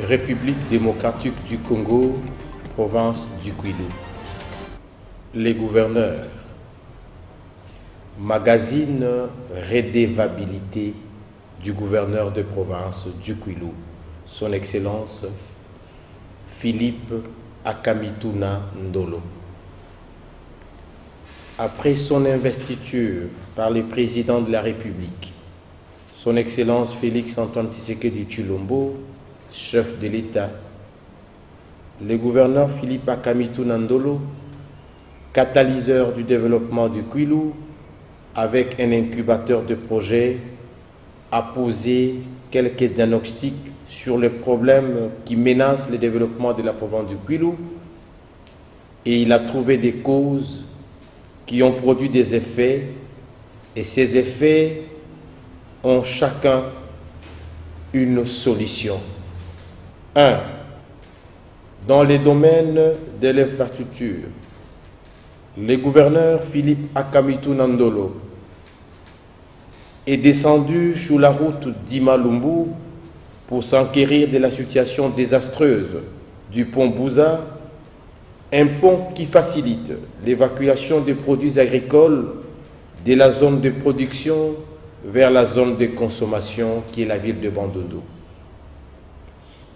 République démocratique du Congo, province du Kwilu. Les gouverneurs. Magazine Redevabilité du gouverneur de province du Kwilu, Son Excellence Philippe Akamituna Ndolo. Après son investiture par le président de la République, Son Excellence Félix Antoine Tshisekedi Tshilombo, chef de l'État, le gouverneur Philippe Akamituna Ndolo, catalyseur du développement du Kwilu, avec un incubateur de projets, a posé quelques diagnostics sur les problèmes qui menacent le développement de la province du Kwilu, et il a trouvé des causes qui ont produit des effets, et ces effets ont chacun une solution. 1. Dans les domaines de l'infrastructure, le gouverneur Philippe Akamituna Ndolo est descendu sur la route d'Imalumbu pour s'enquérir de la situation désastreuse du pont Bouza, un pont qui facilite l'évacuation des produits agricoles de la zone de production vers la zone de consommation qui est la ville de Bandundu.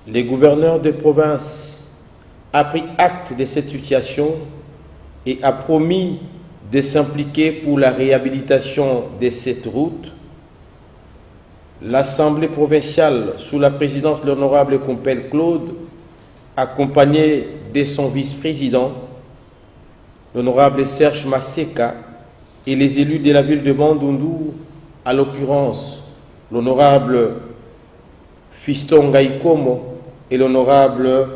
Le gouverneur de province a pris acte de cette situation et a promis de s'impliquer pour la réhabilitation de cette route. L'Assemblée provinciale, sous la présidence de l'honorable Compel Claude, accompagné de son vice-président, l'honorable Serge Maseka, et les élus de la ville de Bandundu, à l'occurrence l'honorable Fiston Gaïkomo et l'honorable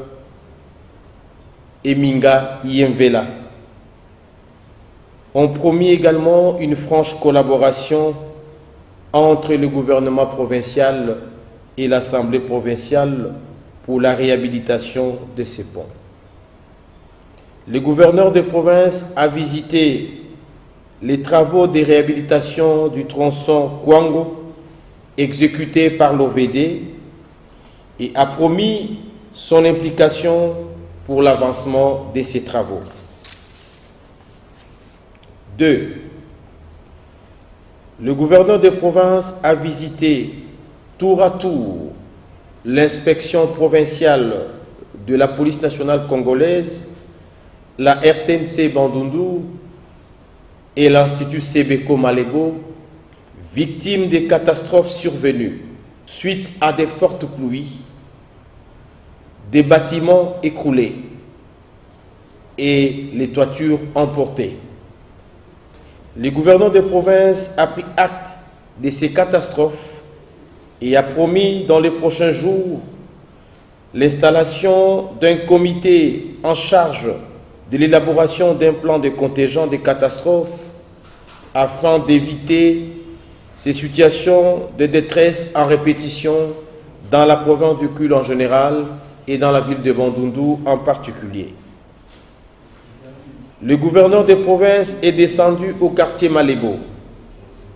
Eminga Yemvela, ont promis également une franche collaboration entre le gouvernement provincial et l'Assemblée provinciale pour la réhabilitation de ces ponts. Le gouverneur de province a visité les travaux de réhabilitation du tronçon Kwango exécutés par l'OVD et a promis son implication pour l'avancement de ces travaux. 2. Le gouverneur de province a visité tour à tour l'inspection provinciale de la police nationale congolaise, la RTNC Bandundu et l'Institut Sebeko Malebo, victimes des catastrophes survenues suite à des fortes pluies, des bâtiments écroulés et les toitures emportées. Le gouverneur de province a pris acte de ces catastrophes et a promis dans les prochains jours l'installation d'un comité en charge de l'élaboration d'un plan de contingent des catastrophes afin d'éviter ces situations de détresse en répétition dans la province du Kwilu en général et dans la ville de Bandundu en particulier. Le gouverneur de province est descendu au quartier Malebo,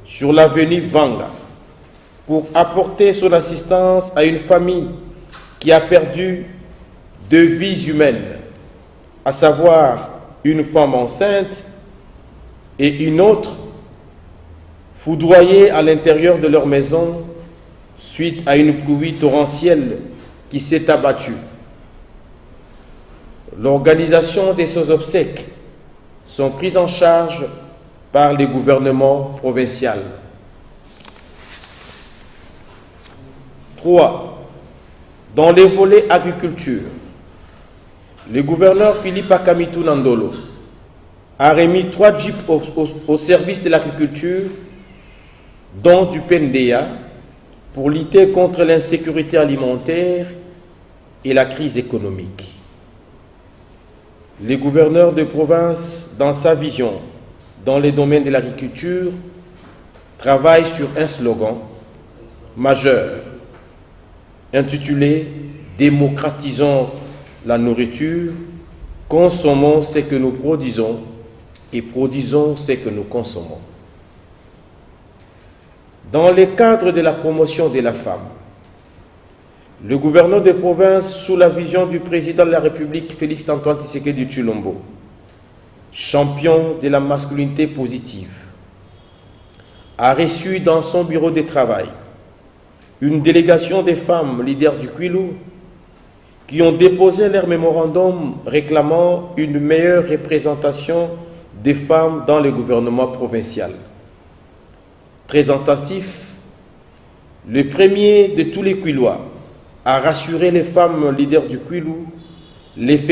sur l'avenue Vanga, pour apporter son assistance à une famille qui a perdu 2 vies humaines, à savoir une femme enceinte et une autre foudroyée à l'intérieur de leur maison suite à une pluie torrentielle qui s'est abattue. L'organisation de ces obsèques sont prises en charge par le gouvernement provincial. 3. Dans les volets agriculture, le gouverneur Philippe Akamituna Ndolo a remis 3 jeeps au service de l'agriculture, dont du PNDA, pour lutter contre l'insécurité alimentaire et la crise économique. Le gouverneur de province, dans sa vision dans les domaines de l'agriculture, travaille sur un slogan majeur intitulé « Démocratisons la nourriture, consommons ce que nous produisons et produisons ce que nous consommons ». Dans le cadre de la promotion de la femme, le gouverneur de province, sous la vision du président de la République, Félix-Antoine Tshisekedi Tshilombo, champion de la masculinité positive, a reçu dans son bureau de travail une délégation des femmes leaders du Kwilu qui ont déposé leur mémorandum réclamant une meilleure représentation des femmes dans le gouvernement provincial. Très attentif, le premier de tous les Kwilois a rassuré les femmes leaders du Kwilu l'effet